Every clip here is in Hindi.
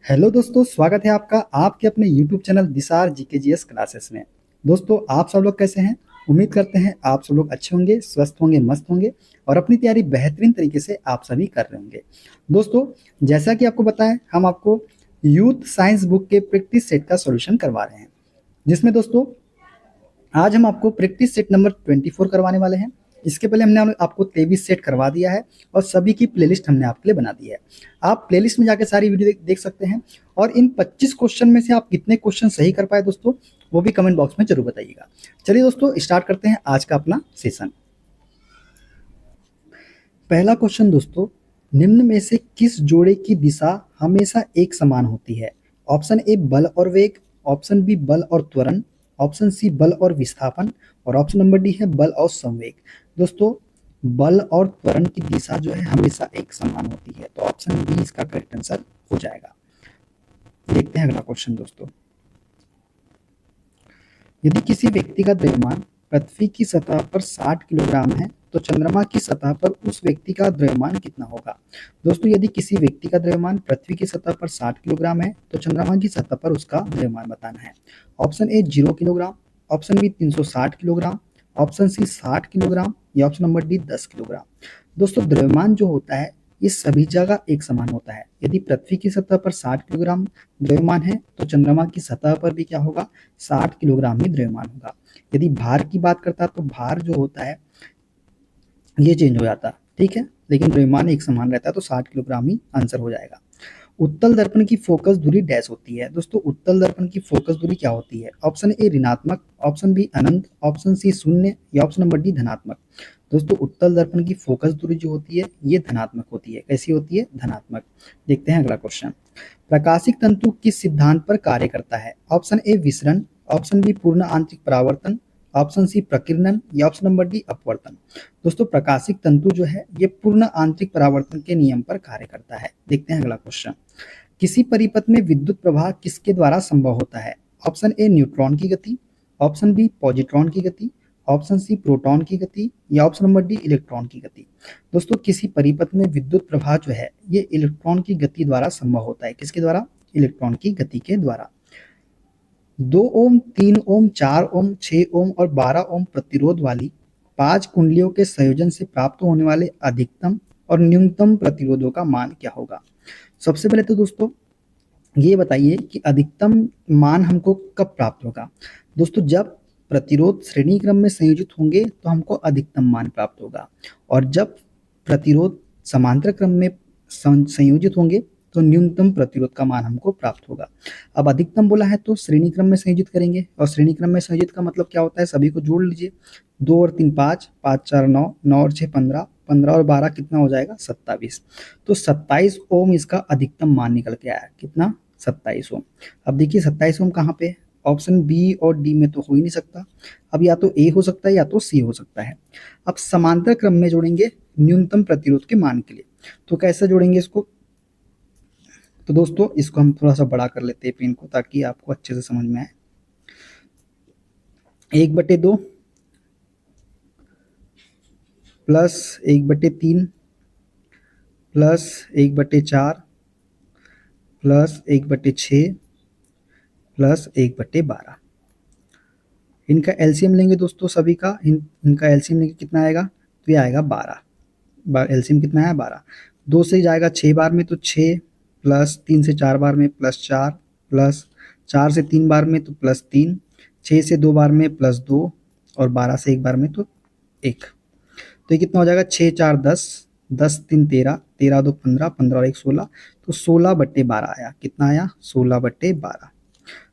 हेलो दोस्तों, स्वागत है आपका आपके अपने यूट्यूब चैनल दिसार जीकेजीएस क्लासेस में। दोस्तों, आप सब लोग कैसे हैं? उम्मीद करते हैं आप सब लोग अच्छे होंगे, स्वस्थ होंगे, मस्त होंगे और अपनी तैयारी बेहतरीन तरीके से आप सभी कर रहे होंगे। दोस्तों, जैसा कि आपको बताएं, हम आपको यूथ साइंस बुक के प्रैक्टिस सेट का सॉल्यूशन करवा रहे हैं, जिसमें दोस्तों आज हम आपको प्रैक्टिस सेट नंबर 24 करवाने वाले हैं। इसके पहले हमने आपको 23 सेट करवा दिया है और सभी की प्लेलिस्ट हमने आपके लिए बना दी है। आप प्लेलिस्ट में जाकर सारी वीडियो देख सकते हैं और इन 25 क्वेश्चन में से आप कितने क्वेश्चन सही कर पाए दोस्तों, वो भी कमेंट बॉक्स में जरूर बताइएगा। चलिए दोस्तों, स्टार्ट करते हैं आज का अपना सेशन। पहला क्वेश्चन दोस्तों, निम्न में से किस जोड़े की दिशा हमेशा एक समान होती है? ऑप्शन ए बल और वेग, ऑप्शन बी बल और त्वरण, ऑप्शन सी बल और विस्थापन और ऑप्शन नंबर डी है बल और संवेग। दोस्तों, बल और त्वरण की दिशा जो है हमेशा एक समान होती है, तो ऑप्शन बी इसका करेक्ट आंसर हो जाएगा। देखते हैं अगला क्वेश्चन दोस्तों। यदि किसी व्यक्ति का द्रव्यमान पृथ्वी की सतह पर 60 किलोग्राम है तो चंद्रमा की सतह पर उस व्यक्ति का द्रव्यमान कितना होगा? दोस्तों, यदि किसी व्यक्ति का द्रव्यमान पृथ्वी की सतह पर 60 किलोग्राम है तो चंद्रमा की सतह पर उसका द्रव्यमान बताना है। Option A 0 kilogram, option B 360 kilogram, option C 60 kilogram या ऑप्शन नंबर डी 10 किलोग्राम। दोस्तों, द्रव्यमान जो होता है ये सभी जगह एक समान होता है। यदि पृथ्वी की सतह पर 60 किलोग्राम द्रव्यमान है तो चंद्रमा की सतह पर भी क्या होगा? 60 किलोग्राम ही द्रव्यमान होगा। यदि भार की बात करता तो भार जो होता है ये चेंज हो जाता, ठीक है, लेकिन द्रव्यमान एक समान रहता है, तो 60 किलोग्राम ही आंसर हो जाएगा। उत्तल दर्पण की फोकस दूरी डैश होती है? दोस्तों, उत्तल दर्पण की फोकस दूरी क्या होती है? ऑप्शन ए ऋणात्मक, ऑप्शन बी अनंत, ऑप्शन सी शून्य या ऑप्शन नंबर डी धनात्मक। दोस्तों, उत्तल दर्पण की फोकस दूरी जो होती है ये धनात्मक होती है। कैसी होती है? धनात्मक। देखते हैं अगला क्वेश्चन। प्रकाशिक तंतु किस सिद्धांत पर कार्य करता है? ऑप्शन ए विसरण, ऑप्शन बी पूर्ण आंतरिक परावर्तन, ऑप्शन सी प्रकीर्णन या ऑप्शन नंबर डी अपवर्तन। दोस्तों, प्रकाशिक तंतु जो है ये पूर्ण आंतरिक परावर्तन के नियम पर कार्य करता है। देखते हैं अगला क्वेश्चन। किसी परिपथ में विद्युत प्रवाह किसके द्वारा संभव होता है? ऑप्शन ए न्यूट्रॉन की गति, ऑप्शन बी पॉजिट्रॉन की गति, ऑप्शन सी प्रोटॉन की गति या ऑप्शन नंबर डी इलेक्ट्रॉन की गति। दोस्तों, किसी परिपथ में विद्युत प्रवाह जो है ये इलेक्ट्रॉन की गति द्वारा संभव होता है। किसके द्वारा? इलेक्ट्रॉन की गति के द्वारा। 2 ओम, 3 ओम, 4 ओम, 6 ओम और 12 ओम प्रतिरोध वाली 5 कुंडलियों के संयोजन से प्राप्त होने वाले अधिकतम और न्यूनतम प्रतिरोधों का मान क्या होगा? सबसे पहले तो दोस्तों ये बताइए कि अधिकतम मान हमको कब प्राप्त होगा? दोस्तों, जब प्रतिरोध श्रेणी क्रम में संयोजित होंगे तो हमको अधिकतम मान प्राप्त होगा, और जब प्रतिरोध समांतर क्रम में संयोजित होंगे तो न्यूनतम प्रतिरोध का मान हमको प्राप्त होगा। अब अधिकतम बोला है तो श्रेणी क्रम में संयोजित करेंगे, और श्रेणी क्रम में संयोजित का मतलब क्या होता है? सभी को जोड़ लीजिए। 2 और 3 5, 5 4 9, 9 और 6 15, 15 और 12 कितना हो जाएगा? 27। तो 27 ओम इसका अधिकतम मान निकल के आया। कितना? 27 ओम। अब देखिए 27 ओम कहाँ पे? ऑप्शन बी और डी में तो हो ही नहीं सकता। अब या तो ए हो सकता है या तो सी हो सकता है। अब समांतर क्रम में जोड़ेंगे न्यूनतम प्रतिरोध के मान के लिए, तो कैसे जोड़ेंगे इसको? तो दोस्तों, इसको हम थोड़ा सा बड़ा कर लेते हैं पेन को, ताकि आपको अच्छे से समझ में आए। 1/2 प्लस 1/3 प्लस 1/4 प्लस 1/6 प्लस 1/12। इनका एलसीएम लेंगे दोस्तों सभी का। इनका एलसीएम लेंगे, कितना आएगा? तो ये आएगा 12। एलसीएम कितना है? 12। 2 से जाएगा 6 बार में तो 6, प्लस 3 से 4 बार में प्लस 4, प्लस 4 से 3 बार में तो प्लस 3, 6 से 2 बार में प्लस 2 और 12 से 1 बार में तो 1। तो ये कितना हो जाएगा? 6 4 10, 10 3 13, 13 2 15, 15 और 1 16, तो 16/12 आया। कितना आया? 16/12।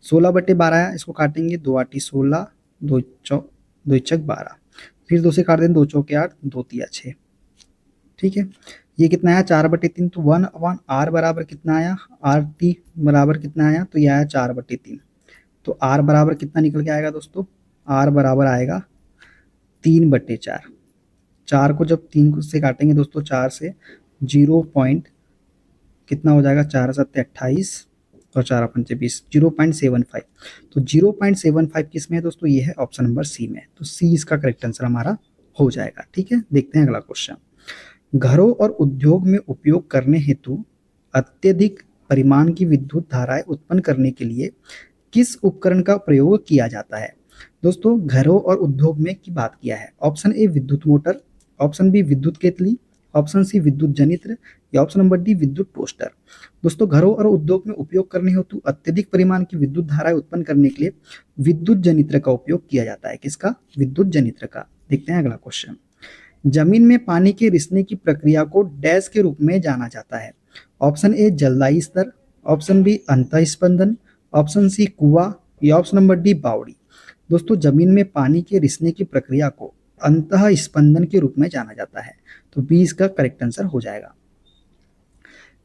16/12 आया। इसको काटेंगे, 2 8 16, 2 चौक 12, फिर 2 से काट देंगे, 2 चौके 8, 2 तिया 6। ठीक है, ये कितना आया? 4/3। तो 1/r बराबर कितना आया? आर टी बराबर कितना आया? तो ये आया 4/3। तो r बराबर कितना निकल के आएगा दोस्तों? r बराबर आएगा 3/4। 4 को जब 3 से काटेंगे दोस्तों, 4 से 0 पॉइंट कितना हो जाएगा? 4 7 28 और 4 5 20, 0.75। तो 0.75 किस में है दोस्तों? ये है ऑप्शन नंबर सी में। तो सी इसका करेक्ट आंसर हमारा हो जाएगा। ठीक है, देखते हैं अगला क्वेश्चन। घरों और उद्योग में उपयोग करने हेतु अत्यधिक परिमाण की विद्युत धाराएं उत्पन्न करने के लिए किस उपकरण का प्रयोग किया जाता है? दोस्तों घरों और उद्योग में की बात किया है। ऑप्शन ए विद्युत मोटर, ऑप्शन बी विद्युत केतली, ऑप्शन सी विद्युत जनित्र या ऑप्शन नंबर डी विद्युत टोस्टर। दोस्तों घरों और उद्योग में उपयोग करने हेतु अत्यधिक परिमाण की विद्युत धाराएं उत्पन्न करने के लिए विद्युत जनित्र का उपयोग किया जाता है। किसका? विद्युत जनित्र का। देखते हैं अगला क्वेश्चन। जमीन में पानी के रिसने की प्रक्रिया को डैश के रूप में जाना जाता है। ऑप्शन ए जलदायी स्तर, ऑप्शन बी अंतः स्पंदन, ऑप्शन सी कुआं या ऑप्शन नंबर डी बावड़ी। दोस्तों जमीन में पानी के रिसने की प्रक्रिया को अंतः स्पंदन के रूप में जाना जाता है, तो बी इसका करेक्ट आंसर हो जाएगा।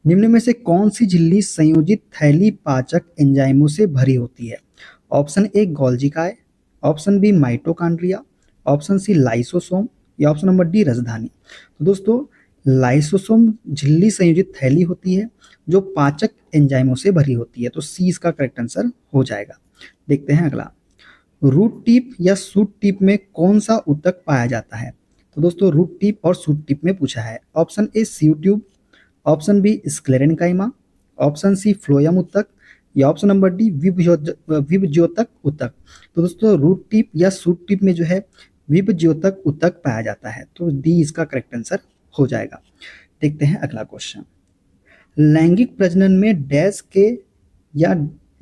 निम्न में से कौन सी झिल्ली संयोजित थैली पाचक एंजाइमों से भरी होती है? ऑप्शन ए गोल्जी काय, option B mitochondria, option C lysosome या ऑप्शन नंबर डी राजधानी। तो दोस्तों लाइसोसोम झिल्ली संयोजित थैली होती है जो पाचक एंजाइमों से भरी होती है, तो सी इसका करेक्ट आंसर हो जाएगा। देखते हैं अगला। रूट टिप या सूट टिप में कौन सा ऊतक पाया जाता है? तो दोस्तों रूट टिप और सूट टिप में पूछा है। Option A sieve tube, option B sclerenchyma, option C phloem ऊतक या ऑप्शन नंबर डी विभज्योतक ऊतक। तो दोस्तों रूट टिप या सूट टिप में जो है विभज्योतक ऊतक पाया जाता है, तो डी इसका करेक्ट आंसर हो जाएगा। देखते हैं अगला क्वेश्चन। लैंगिक प्रजनन में डैश के या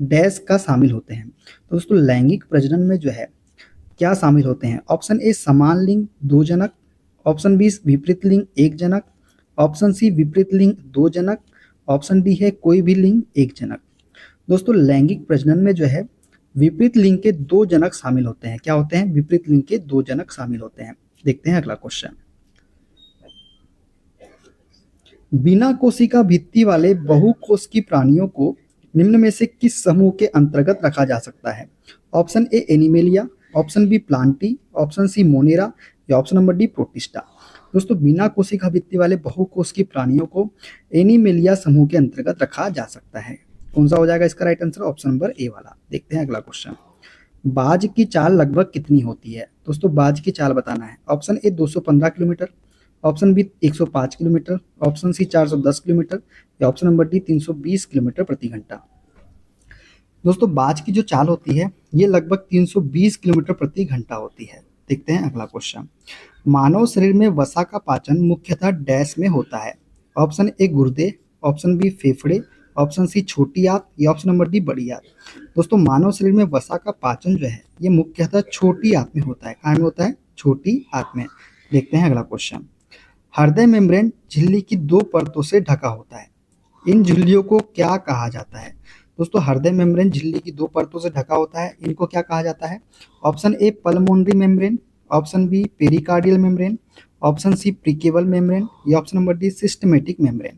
डैश का शामिल होते हैं? तो दोस्तों लैंगिक प्रजनन में जो है क्या शामिल होते हैं? ऑप्शन ए समान लिंग दो जनक, ऑप्शन बी विपरीत लिंग एक जनक, ऑप्शन सी विपरीत लिंग दो जनक, ऑप्शन डी है कोई भी लिंग एक जनक। दोस्तों लैंगिक प्रजनन में जो है विपरीत लिंग के दो जनक शामिल होते हैं। क्या होते हैं? विपरीत लिंग के दो जनक शामिल होते हैं। देखते हैं अगला क्वेश्चन। बिना कोशिका भित्ति वाले बहुकोशिकीय प्राणियों को निम्न में से किस समूह के अंतर्गत रखा जा सकता है? Option A animalia, option B plantae, option C monera या ऑप्शन नंबर डी प्रोटिस्टा। दोस्तों बिना कोशिका भित्ति वाले बहुकोशिकीय प्राणियों को एनिमेलिया समूह के अंतर्गत रखा जा सकता है। कौन सा हो जाएगा इसका right answer? Option number A वाला। देखते हैं अगला क्वेश्चन। बाज की चाल लगभग कितनी होती है? दोस्तों बाज की चाल बताना है। Option A 215 kilometre, option B 105 kilometre, option C 410 kilometre या ऑप्शन नंबर डी 320 किलोमीटर प्रति घंटा। दोस्तों बाज की जो चाल होती है ये लगभग 320 किलोमीटर प्रति घंटा होती है। देखते हैं अगला क्वेश्चन। मानव शरीर में वसा का पाचन मुख्यतः डैश में होता है? ऑप्शन ए गुर्दे, ऑप्शन बी फेफड़े, ऑप्शन सी छोटी आंत या ऑप्शन नंबर डी बड़ी आंत। दोस्तों मानव शरीर में वसा का पाचन जो है ये मुख्यतः छोटी आंत में होता है। कहाँ में होता है? छोटी आंत में। देखते हैं अगला क्वेश्चन। हृदय मेम्ब्रेन झिल्ली की दो परतों से ढका होता है। इन झिल्लियों को क्या कहा जाता है? दोस्तों हृदय मेम्ब्रेन झिल्ली की दो परतों से ढका होता है, इनको क्या कहा जाता है? Option A pulmonary membrane, option B pericardial membrane, option C प्रीकेबल मेम्ब्रेन या option number D systemic membrane.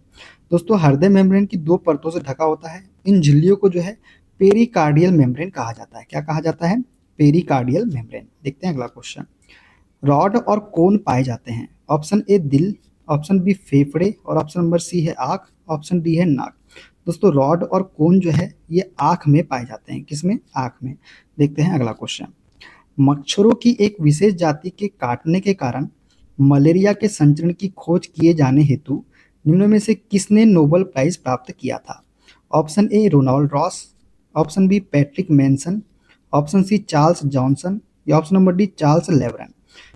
दोस्तों हृदय मेम्ब्रेन की दो परतों से ढका होता है, इन झिल्लियों को जो है पेरिकार्डियल मेम्ब्रेन कहा जाता है। क्या कहा जाता है? Pericardial membrane. देखते हैं अगला क्वेश्चन। रॉड और कोन पाए जाते हैं? ऑप्शन ए दिल, ऑप्शन बी फेफड़े और ऑप्शन नंबर सी है आँख, ऑप्शन डी है नाक। दोस्तों रॉड और कोन जो है ये आँख में पाए जाते हैं। किसमें? आँख में। देखते हैं अगला क्वेश्चन। मच्छरों की एक विशेष जाति के काटने के कारण मलेरिया के संचरण की खोज किए जाने हेतु निम्न में से किसने नोबेल प्राइज प्राप्त किया था? Option A Ronald Ross, option B Patrick Manson, option C Charles Johnson या option number D Charles Laveran.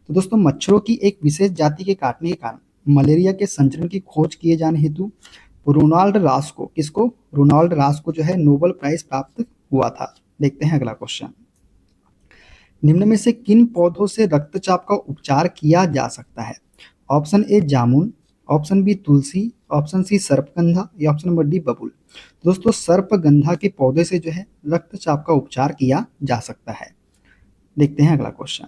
तो दोस्तों मच्छरों की एक विशेष जाति के काटने के कारण मलेरिया के संचरण की खोज किए जाने हेतु रोनाल्ड रॉस को, किसको? रोनाल्ड रॉस को जो है नोबेल प्राइज प्राप्त हुआ था। देखते हैं अगला क्वेश्चन। निम्न में से किन पौधों से रक्तचाप का उपचार किया जा सकता है? ऑप्शन ए जामुन, ऑप्शन बी तुलसी, ऑप्शन सी सर्पगंधा या ऑप्शन नंबर डी बबूल। दोस्तों सर्पगंधा के पौधे से जो है रक्तचाप का उपचार किया जा सकता है। देखते हैं अगला क्वेश्चन।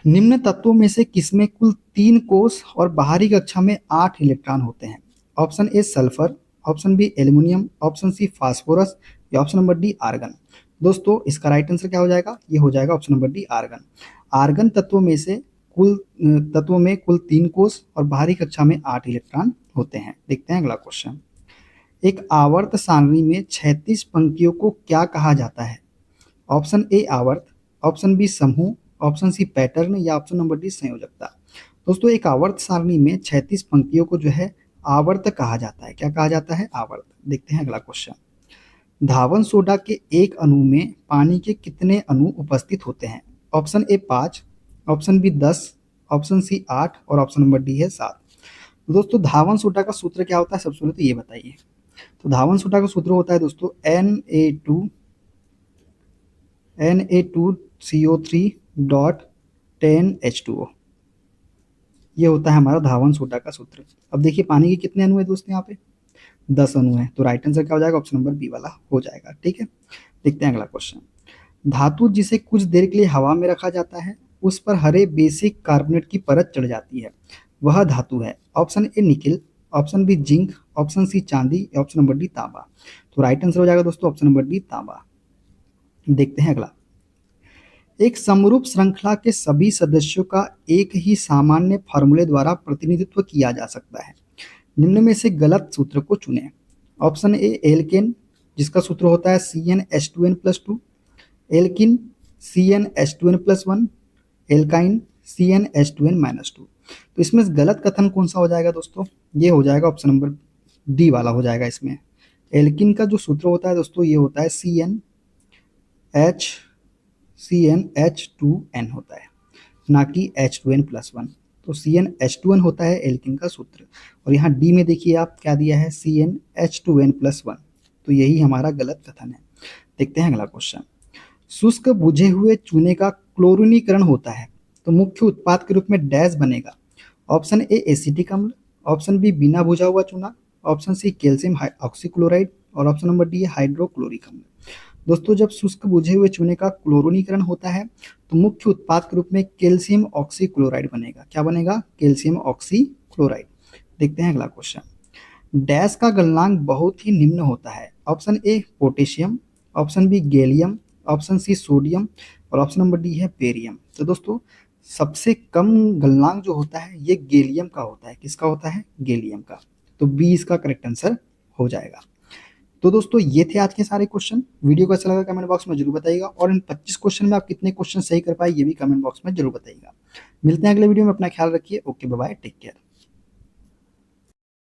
निम्न तत्वों में से किसमें कुल 3 कोष और बाहरी कक्षा में 8 इलेक्ट्रॉन होते हैं? Option A sulphur, option B aluminium, option C phosphorus या ऑप्शन नंबर डी आर्गन। दोस्तों इसका राइट आंसर क्या हो जाएगा? ये हो जाएगा option number D argon. Argon तत्वों में कुल 3 कोष और बाहरी कक्षा में 8 इलेक्ट्रॉन होते हैं। देखते हैं अगला क्वेश्चन। एक आवर्त सारणी में 36 पंक्तियों को क्या कहा जाता है? ऑप्शन ए आवर्त, ऑप्शन बी समूह, ऑप्शन सी पैटर्न या ऑप्शन नंबर डी संयोजकता। दोस्तों एक आवर्त सारणी में 36 पंक्तियों को जो है आवर्त कहा जाता है। क्या कहा जाता है? आवर्त। देखते हैं अगला क्वेश्चन। धावन सोडा के एक अणु में पानी के कितने अणु उपस्थित होते हैं? Option A 5, option B 10, option C 8 और ऑप्शन नंबर डी है 7। दोस्तों धावन सोडा का सूत्र क्या होता है, सबसे पहले तो ये बताइए। तो धावन सोडा का सूत्र होता है दोस्तों Na2CO3 डॉट 10H2O। ये होता है हमारा धावन सोडा का सूत्र। अब देखिए पानी के कितने अणु है दोस्तों, यहाँ पे 10 अणु है, तो राइट आंसर क्या हो जाएगा? ऑप्शन नंबर बी वाला हो जाएगा। ठीक है, देखते हैं अगला क्वेश्चन। धातु जिसे कुछ देर के लिए हवा में रखा जाता है, उस पर हरे बेसिक कार्बोनेट की परत चढ़ जाती है, वह धातु है। Option A nickel, option B zinc, option C चांदी, ऑप्शन नंबर डी तांबा। तो राइट आंसर हो जाएगा दोस्तों ऑप्शन नंबर डी तांबा। देखते हैं अगला। एक समरूप श्रृंखला के सभी सदस्यों का एक ही सामान्य फार्मूले द्वारा प्रतिनिधित्व किया जा सकता है। निम्न में से गलत सूत्र को चुनें। ऑप्शन ए एल्केन, जिसका सूत्र होता है CnH2n+2, alkene CnH2n+1, alkyne CnH2n-2। तो इसमें गलत कथन कौन सा हो जाएगा दोस्तों? ये हो जाएगा ऑप्शन नंबर डी वाला हो जाएगा। इसमें एल्किन का जो सूत्र होता है दोस्तों ये होता है CnH2n होता है, ना कि H2n+1। तो CnH2n होता है एल्किन का सूत्र। और यहाँ डी में देखिए आप क्या दिया है, CnH2n+1। तो यही हमारा गलत कथन है। देखते हैं अगला क्वेश्चन। शुष्क बुझे हुए चूने का क्लोरीनीकरण होता है तो मुख्य उत्पाद के रूप में डैश बनेगा। ऑप्शन ए एसिटिक अम्ल, ऑप्शन बी बिना बुझा हुआ चूना, ऑप्शन सी कैल्शियम ऑक्सीक्लोराइड और ऑप्शन नंबर डी है हाइड्रोक्लोरिक अम्ल। दोस्तों जब शुष्क बुझे हुए चूने का क्लोरीनीकरण होता है तो मुख्य उत्पाद के रूप में कैल्शियम ऑक्सीक्लोराइड बनेगा। क्या बनेगा? Calcium oxychloride. देखते हैं अगला क्वेश्चन। डैश का गलनांक बहुत ही निम्न होता है। Option A potassium, option B gallium, option C sodium और ऑप्शन नंबर डी है बेरियम। तो दोस्तों सबसे कम गलनांक जो होता है ये गैलियम का होता है। किसका होता है? गैलियम का। तो बी इसका करेक्ट आंसर हो जाएगा। तो दोस्तों ये थे आज के सारे क्वेश्चन। वीडियो को अच्छा लगा कमेंट बॉक्स में जरूर बताइएगा, और इन 25 क्वेश्चन में आप कितने क्वेश्चन सही कर पाए ये भी कमेंट बॉक्स में जरूर बताइएगा। मिलते हैं अगले वीडियो में, अपना ख्याल रखिए। Okay bye bye, take care.